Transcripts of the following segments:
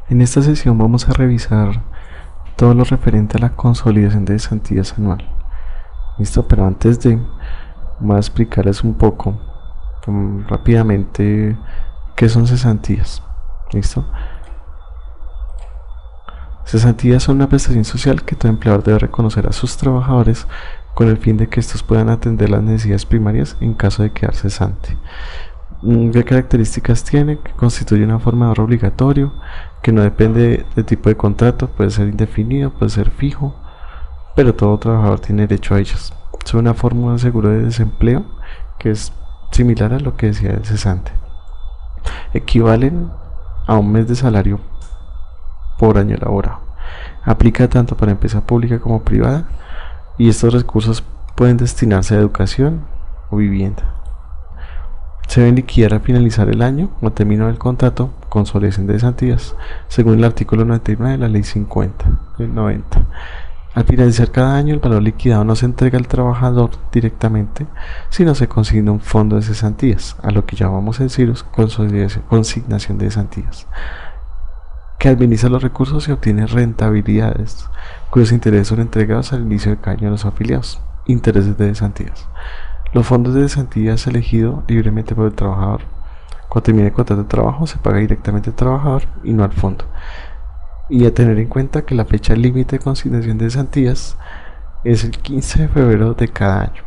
En esta sesión vamos a revisar todo lo referente a la consolidación de cesantías anual. ¿Listo? Pero antes de, voy a explicarles un poco rápidamente qué son cesantías. ¿Listo? Cesantías son una prestación social que todo empleador debe reconocer a sus trabajadores con el fin de que estos puedan atender las necesidades primarias en caso de quedar cesante. ¿Qué características tiene? Que constituye una forma de ahorro obligatorio, que no depende del tipo de contrato, puede ser indefinido, puede ser fijo, pero todo trabajador tiene derecho a ellas. Es una fórmula de seguro de desempleo que es similar a lo que decía el cesante. Equivalen a un mes de salario por año laborado. Aplica tanto para empresa pública como privada y estos recursos pueden destinarse a educación o vivienda. Se deben liquidar al finalizar el año o término del contrato con consolidación de cesantías, según el artículo 99 de la Ley 50 del 90. Al finalizar cada año, el valor liquidado no se entrega al trabajador directamente, sino se consigna un fondo de cesantías, a lo que llamamos en CIRUS consignación de cesantías, que administra los recursos y obtiene rentabilidades, cuyos intereses son entregados al inicio de cada año a los afiliados, intereses de cesantías. Los fondos de cesantías elegidos libremente por el trabajador. Cuando termine el contrato de trabajo se paga directamente al trabajador y no al fondo. Y a tener en cuenta que la fecha límite de consignación de cesantías es el 15 de febrero de cada año.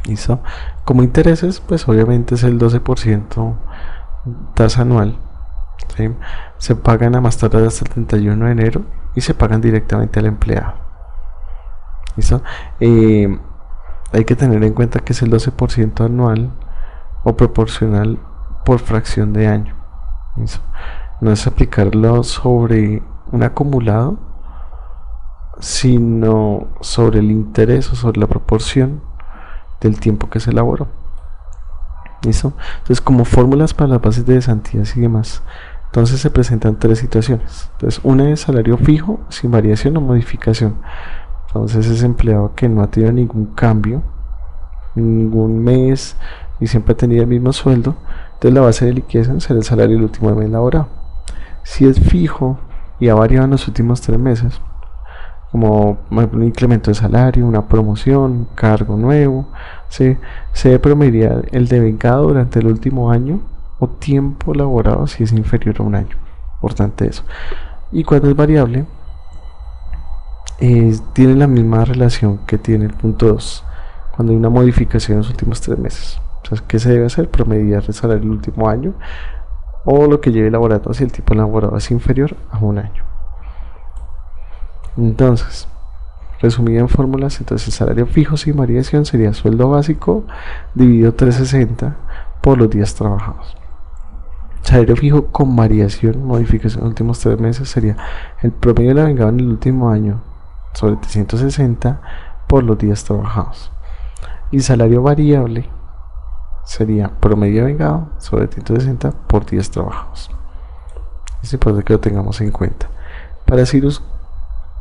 ¿Listo? Como intereses, pues obviamente es el 12% tasa anual. ¿Sí? Se pagan a más tardar hasta el 31 de enero y se pagan directamente al empleado. ¿Listo? Hay que tener en cuenta que es el 12% anual o proporcional por fracción de año. ¿Listo? No es aplicarlo sobre un acumulado, sino sobre el interés o sobre la proporción del tiempo que se elaboró. ¿Listo? Entonces, como fórmulas para las bases de cesantías y demás, entonces se presentan tres situaciones. Entonces, una es salario fijo sin variación o modificación. Entonces, ese empleado que no ha tenido ningún cambio, ningún mes y siempre ha tenido el mismo sueldo, entonces la base de liquidación será el salario del último mes laborado. Si es fijo y ha variado en los últimos 3 meses, como un incremento de salario, una promoción, un cargo nuevo, se debe promediar el devengado durante el último año o tiempo laborado si es inferior a un año. Importante eso. Y cuando es variable, tiene la misma relación que tiene el punto 2, cuando hay una modificación en los últimos 3 meses. O sea, ¿qué se debe hacer? Promediar el salario del último año o lo que lleve laborado si el tipo laborado es inferior a un año. Entonces, resumido en fórmulas, entonces el salario fijo sin variación sería sueldo básico dividido 360 por los días trabajados. Salario fijo con variación, modificación en los últimos 3 meses, sería el promedio de la vengada en el último año sobre 360 por los días trabajados. Y salario variable sería promedio de vengado sobre 360 por días trabajados. Es importante que lo tengamos en cuenta. Para deciros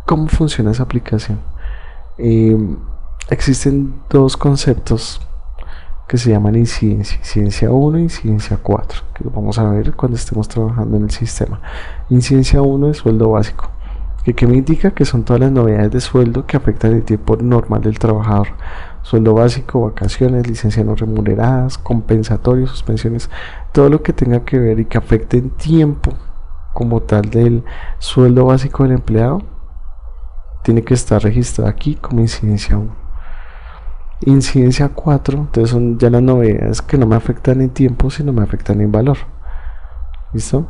cómo funciona esa aplicación, existen dos conceptos que se llaman incidencia 1 y incidencia 4, que lo vamos a ver cuando estemos trabajando en el sistema. Incidencia 1 es sueldo básico, que me indica que son todas las novedades de sueldo que afectan el tiempo normal del trabajador. Sueldo básico, vacaciones, licencias no remuneradas, compensatorios, suspensiones, todo lo que tenga que ver y que afecte en tiempo como tal del sueldo básico del empleado tiene que estar registrado aquí como incidencia 1. Incidencia 4, entonces son ya las novedades que no me afectan en tiempo, sino me afectan en valor. ¿Listo?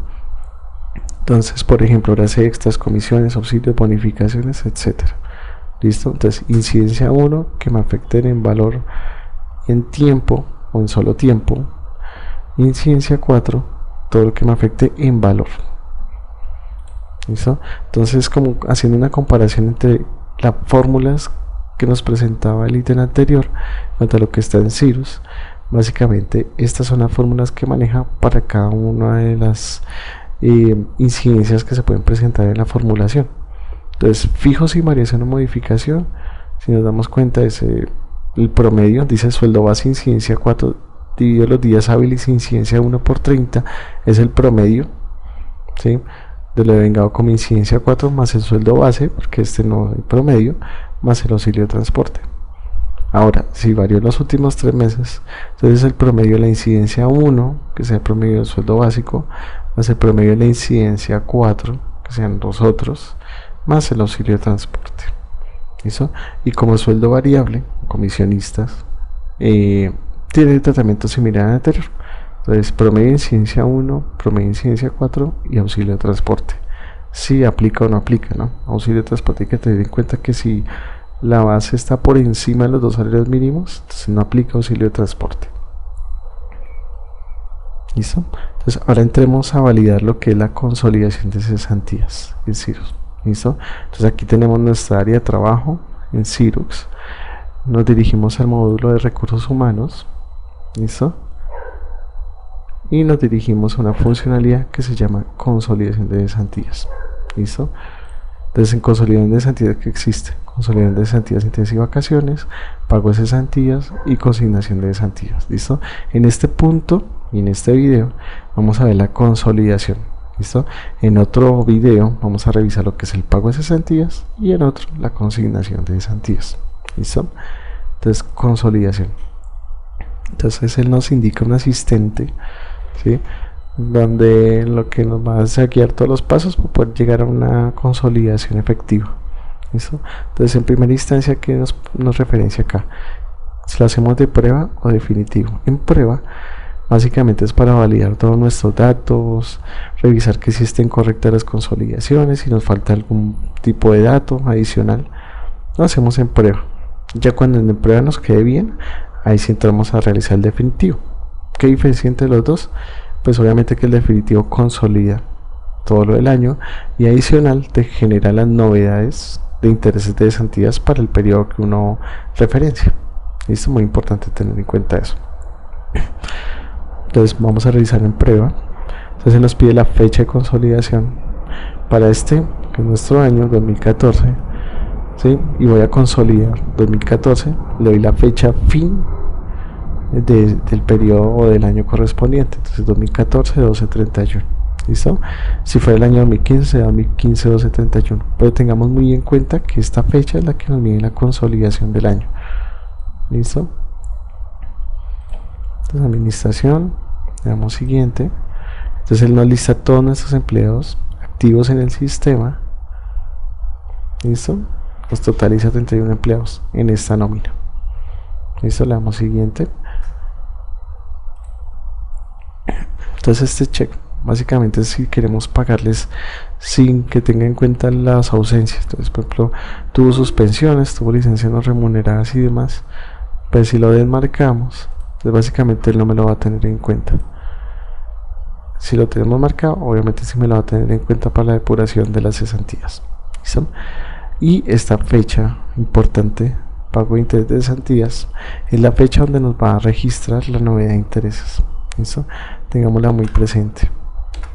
Entonces, por ejemplo, horas extras, comisiones, auxilios, bonificaciones, etcétera. ¿Listo? Entonces, incidencia 1, que me afecten en valor en tiempo o en solo tiempo. Incidencia 4, todo lo que me afecte en valor. ¿Listo? Entonces, como haciendo una comparación entre las fórmulas que nos presentaba el ítem anterior contra lo que está en CIRUS, básicamente estas son las fórmulas que maneja para cada una de las incidencias que se pueden presentar en la formulación. Entonces, fijo sin variación o modificación, si nos damos cuenta, es el promedio, dice sueldo base incidencia 4 dividido los días hábiles incidencia 1 por 30, es el promedio, ¿sí? de lo devengado como incidencia 4 más el sueldo base, porque este no hay promedio, más el auxilio de transporte. Ahora, si varió en los últimos 3 meses, entonces el promedio de la incidencia 1, que sea el promedio del sueldo básico, más el promedio de la incidencia 4, que sean los otros, más el auxilio de transporte. ¿Listo? Y como sueldo variable, comisionistas, tiene tratamiento similar al anterior. Entonces, promedio de incidencia 1, promedio de incidencia 4 y auxilio de transporte. Si aplica o no aplica, ¿no? Auxilio de transporte hay que tener en cuenta que si la base está por encima de los 2 salarios mínimos, entonces no aplica auxilio de transporte. ¿Listo? Entonces ahora entremos a validar lo que es la consolidación de cesantías en Cirux. ¿Listo? Entonces aquí tenemos nuestra área de trabajo en Cirux. Nos dirigimos al módulo de recursos humanos. ¿Listo? Y nos dirigimos a una funcionalidad que se llama consolidación de cesantías. ¿Listo? Entonces en consolidación de cesantías, ¿qué existe? Consolidación de cesantías, intereses y vacaciones, pago de cesantías y consignación de cesantías. ¿Listo? En este punto y en este video vamos a ver la consolidación. ¿Listo? En otro video vamos a revisar lo que es el pago de cesantías y en otro la consignación de cesantías. ¿Listo? Entonces, consolidación. Entonces él nos indica un asistente, ¿sí?, donde lo que nos va a guiar todos los pasos para poder llegar a una consolidación efectiva. ¿Listo? Entonces en primera instancia, ¿qué nos referencia acá? Si lo hacemos de prueba o definitivo. En prueba básicamente es para validar todos nuestros datos, revisar que sí estén correctas las consolidaciones, si nos falta algún tipo de dato adicional, lo hacemos en prueba. Ya cuando en prueba nos quede bien, ahí sí entramos a realizar el definitivo. ¿Qué diferencia entre los dos? Pues obviamente que el definitivo consolida todo lo del año y adicional te genera las novedades de intereses de cesantías para el periodo que uno referencia. Esto es muy importante tener en cuenta eso. Entonces vamos a revisar en prueba. Entonces nos pide la fecha de consolidación para este, que es nuestro año 2014, ¿sí? Y voy a consolidar 2014, le doy la fecha fin del periodo o del año correspondiente, entonces 2014 12/31. ¿Listo? Si fuera el año 2015, 2015 12/31, pero tengamos muy en cuenta que esta fecha es la que nos mide la consolidación del año. ¿Listo? Entonces administración, le damos siguiente. Entonces él nos lista todos nuestros empleados activos en el sistema. ¿Listo? Nos totaliza 31 empleados en esta nómina. ¿Listo? Le damos siguiente. Entonces este check básicamente es si queremos pagarles sin que tenga en cuenta las ausencias. Entonces, por ejemplo, tuvo suspensiones, tuvo licencias no remuneradas y demás, pues si lo desmarcamos, entonces básicamente él no me lo va a tener en cuenta. Si lo tenemos marcado, obviamente sí me lo va a tener en cuenta para la depuración de las cesantías. ¿Listo? Y esta fecha importante, pago de interés de cesantías, es la fecha donde nos va a registrar la novedad de intereses. ¿Listo? Tengámosla muy presente,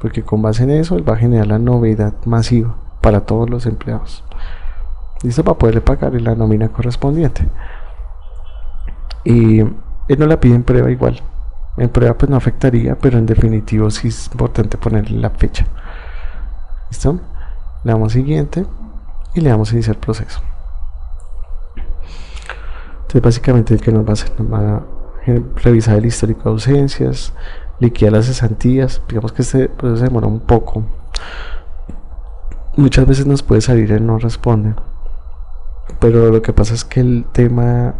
porque con base en eso él va a generar la novedad masiva para todos los empleados. ¿Listo? Para poderle pagar en la nómina correspondiente. Y él no la pide en prueba igual. En prueba pues no afectaría, pero en definitivo sí es importante ponerle la fecha. ¿Listo? Le damos siguiente y le damos a iniciar proceso. Entonces básicamente el que nos va a hacer, nos va a revisar el histórico de ausencias, liquidar las cesantías. Digamos que este proceso se demora un poco, muchas veces nos puede salir el no responde, pero lo que pasa es que el tema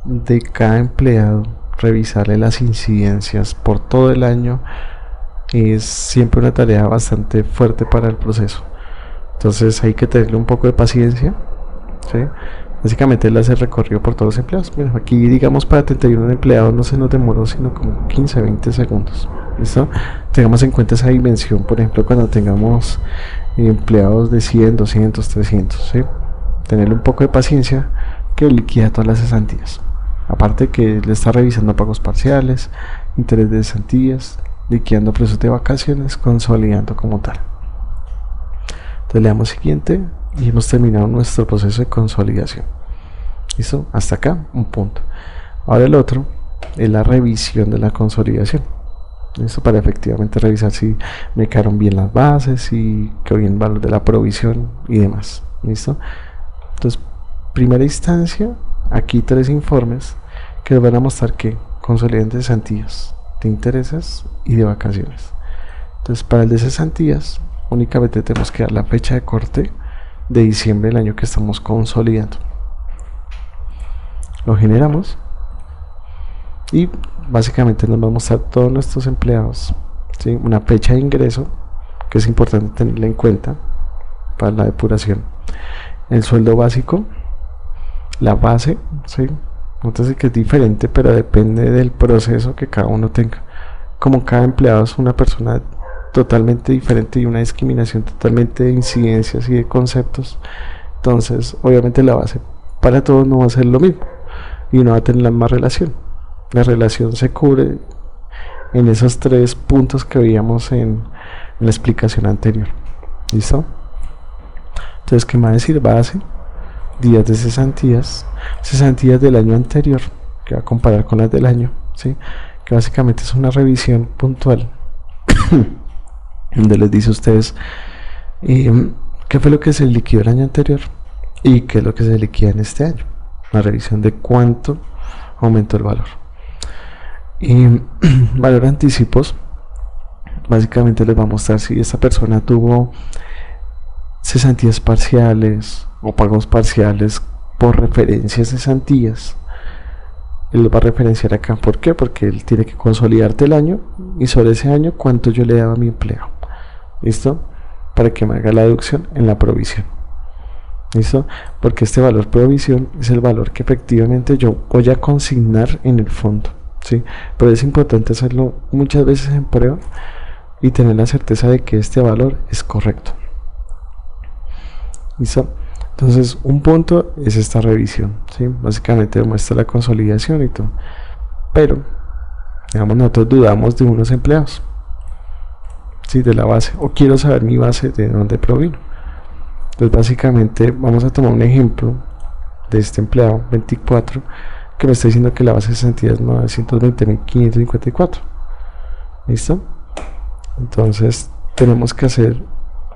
de cada empleado, revisarle las incidencias por todo el año, es siempre una tarea bastante fuerte para el proceso. Entonces hay que tenerle un poco de paciencia, ¿sí? Básicamente él hace el recorrido por todos los empleados. Bueno, aquí digamos para 31 empleados no se nos demoró sino como 15-20 segundos. ¿Listo? Tengamos en cuenta esa dimensión, por ejemplo, cuando tengamos empleados de 100, 200, 300, ¿sí? Tenerle un poco de paciencia, que liquida todas las cesantías. Aparte que le está revisando pagos parciales, interés de cesantías, liquidando precios de vacaciones, consolidando como tal. Entonces le damos siguiente y hemos terminado nuestro proceso de consolidación. ¿Listo? Hasta acá un punto. Ahora el otro es la revisión de la consolidación. Esto para efectivamente revisar si me quedaron bien las bases y quedó bien el valor de la provisión y demás. ¿Listo? Entonces, primera instancia, aquí 3 informes que nos van a mostrar que consolidan de cesantías, de intereses y de vacaciones. Entonces, para el de cesantías, únicamente tenemos que dar la fecha de corte de diciembre del año que estamos consolidando. Lo generamos y básicamente nos va a mostrar todos nuestros empleados, ¿sí? Una fecha de ingreso que es importante tenerla en cuenta para la depuración, el sueldo básico, la base, ¿sí? Entonces que es diferente, pero depende del proceso que cada uno tenga. Como cada empleado es una persona totalmente diferente y una discriminación totalmente de incidencias y de conceptos, entonces obviamente la base para todos no va a ser lo mismo y no va a tener la misma relación. La relación se cubre en esos 3 puntos que veíamos en la explicación anterior. ¿Listo? Entonces, ¿qué me va a decir? Base, días de cesantías, cesantías del año anterior, que va a comparar con las del año, ¿sí? Que básicamente es una revisión puntual donde les dice a ustedes qué fue lo que se liquidó el año anterior y qué es lo que se liquida en este año. Una revisión de cuánto aumentó el valor. Y valor anticipos, básicamente les va a mostrar si esta persona tuvo cesantías parciales o pagos parciales por referencias de cesantías. Él lo va a referenciar acá. ¿Por qué? Porque él tiene que consolidarte el año y sobre ese año cuánto yo le daba a mi empleado. ¿Listo? Para que me haga la deducción en la provisión. ¿Listo? Porque este valor provisión es el valor que efectivamente yo voy a consignar en el fondo, ¿sí? Pero es importante hacerlo muchas veces en prueba y tener la certeza de que este valor es correcto. ¿Listo? Entonces, un punto es esta revisión, ¿sí? Básicamente demuestra la consolidación y todo. Pero, digamos, nosotros dudamos de unos empleados, ¿sí? De la base, o quiero saber mi base de dónde provino. Entonces básicamente vamos a tomar un ejemplo de este empleado 24 que me está diciendo que la base de cesantía es 920.554. ¿Listo? Entonces tenemos que hacer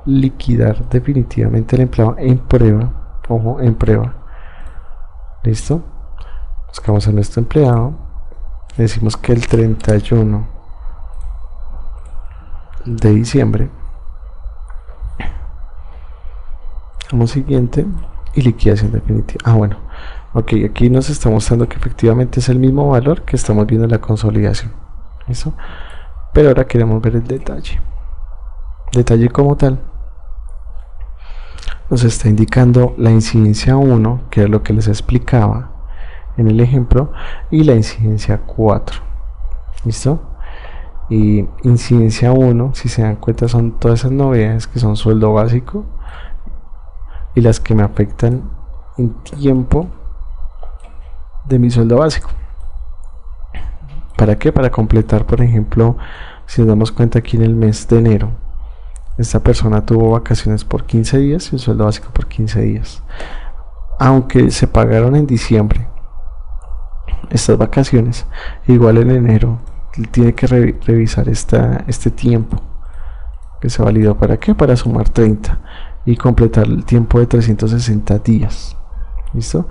liquidar definitivamente el empleado en prueba. Ojo, en prueba. ¿Listo? Buscamos a nuestro empleado, decimos que el 31 de diciembre, como siguiente, y liquidación definitiva. Bueno, ok, aquí nos está mostrando que efectivamente es el mismo valor que estamos viendo en la consolidación. ¿Listo? Pero ahora queremos ver el detalle. Detalle como tal nos está indicando la incidencia 1, que es lo que les explicaba en el ejemplo, y la incidencia 4. ¿Listo? Y incidencia 1, si se dan cuenta, son todas esas novedades que son sueldo básico y las que me afectan en tiempo de mi sueldo básico. ¿Para qué? Para completar, por ejemplo, si nos damos cuenta aquí en el mes de enero, esta persona tuvo vacaciones por 15 días y el sueldo básico por 15 días. Aunque se pagaron en diciembre estas vacaciones, igual en enero tiene que revisar este tiempo que se validó. ¿Para qué? Para sumar 30 y completar el tiempo de 360 días. ¿Listo?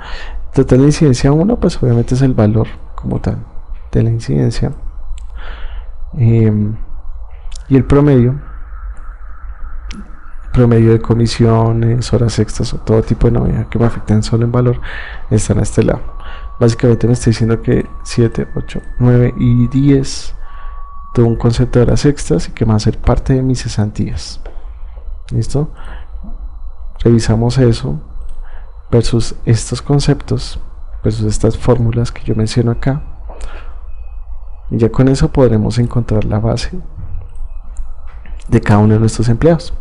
Total de incidencia 1, pues obviamente es el valor como tal de la incidencia, y el promedio de comisiones, horas extras o todo tipo de novedad que me afectan solo en valor están a este lado. Básicamente me está diciendo que 7, 8, 9 y 10 tuvo un concepto de horas extras y que va a ser parte de mis cesantías. ¿Listo? Revisamos eso versus estos conceptos, versus estas fórmulas que yo menciono acá, y ya con eso podremos encontrar la base de cada uno de nuestros empleados.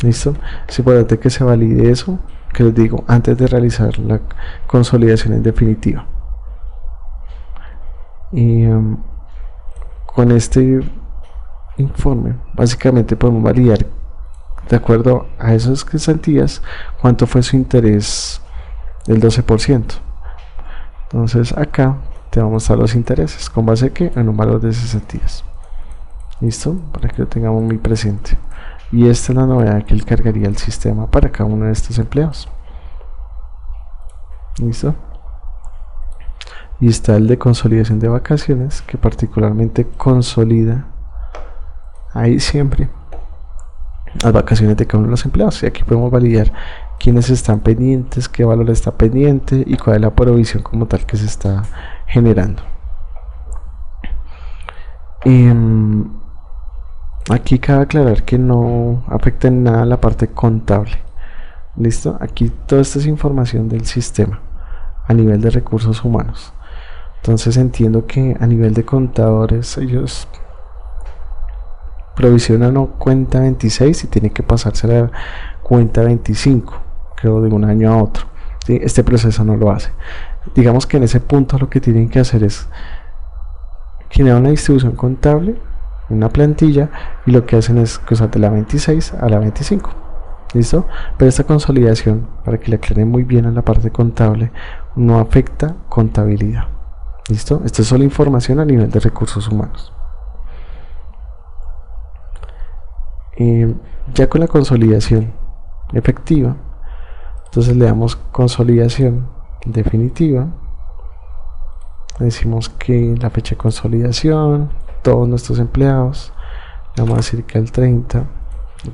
¿Listo? Es importante que se valide eso, que les digo, antes de realizar la consolidación en definitiva. Y con este informe básicamente podemos validar, de acuerdo a esas cesantías, cuánto fue su interés del 12%. Entonces acá te vamos a mostrar los intereses con base que en un valor de cesantías. ¿Listo? Para que lo tengamos muy presente. Y esta es la novedad que él cargaría el sistema para cada uno de estos empleados. ¿Listo? Y está el de consolidación de vacaciones, que particularmente consolida ahí siempre las vacaciones de cada uno de los empleados. Y aquí podemos validar quiénes están pendientes, qué valor está pendiente y cuál es la provisión como tal que se está generando. Aquí cabe aclarar que no afecta en nada la parte contable. ¿Listo? Aquí toda esta es información del sistema a nivel de recursos humanos. Entonces entiendo que a nivel de contadores ellos provisionan cuenta 26 y tiene que pasarse a la cuenta 25, creo, de un año a otro. ¿Sí? Este proceso no lo hace. Digamos que en ese punto lo que tienen que hacer es generar una distribución contable, una plantilla, y lo que hacen es cruzar de la 26 a la 25. ¿Listo? Pero esta consolidación, para que le aclaren muy bien a la parte contable, no afecta contabilidad. ¿Listo? Esto es solo información a nivel de recursos humanos. Ya con la consolidación efectiva, entonces le damos consolidación definitiva. Decimos que la fecha de consolidación, todos nuestros empleados, le vamos a decir que el 30.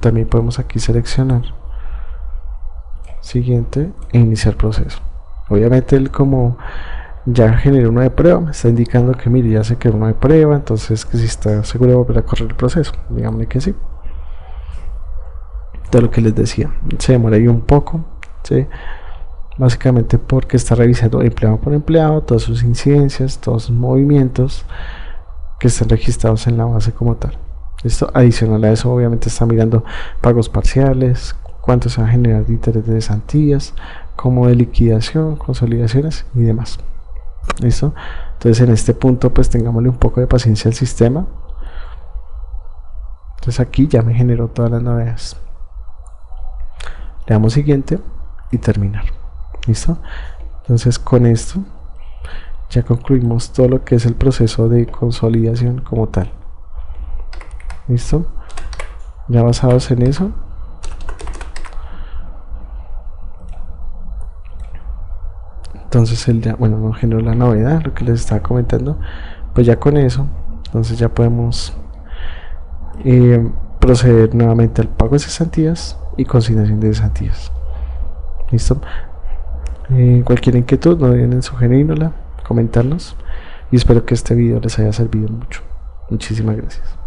También podemos aquí seleccionar siguiente e iniciar proceso. Obviamente él, como ya generó uno de prueba, me está indicando que mire, ya se creó uno de prueba, entonces que si está seguro de volver a correr el proceso, digámosle que sí. De lo que les decía, se demora ahí un poco, ¿sí? Básicamente porque está revisando empleado por empleado todas sus incidencias, todos sus movimientos que están registrados en la base como tal. Esto, adicional a eso, obviamente está mirando pagos parciales, cuánto se va a generar de interés de cesantías, como de liquidación, consolidaciones y demás. ¿Listo? Entonces en este punto pues tengámosle un poco de paciencia al sistema. Entonces aquí ya me generó todas las novedades. Le damos siguiente y terminar. ¿Listo? Entonces con esto ya concluimos todo lo que es el proceso de consolidación como tal. ¿Listo? Ya basados en eso, entonces él ya, bueno, nos generó la novedad, lo que les estaba comentando. Pues ya con eso, entonces ya podemos proceder nuevamente al pago de cesantías y consignación de cesantías. ¿Listo? Cualquier inquietud, no deben sugerirnosla, comentarnos, y espero que este video les haya servido mucho. Muchísimas gracias.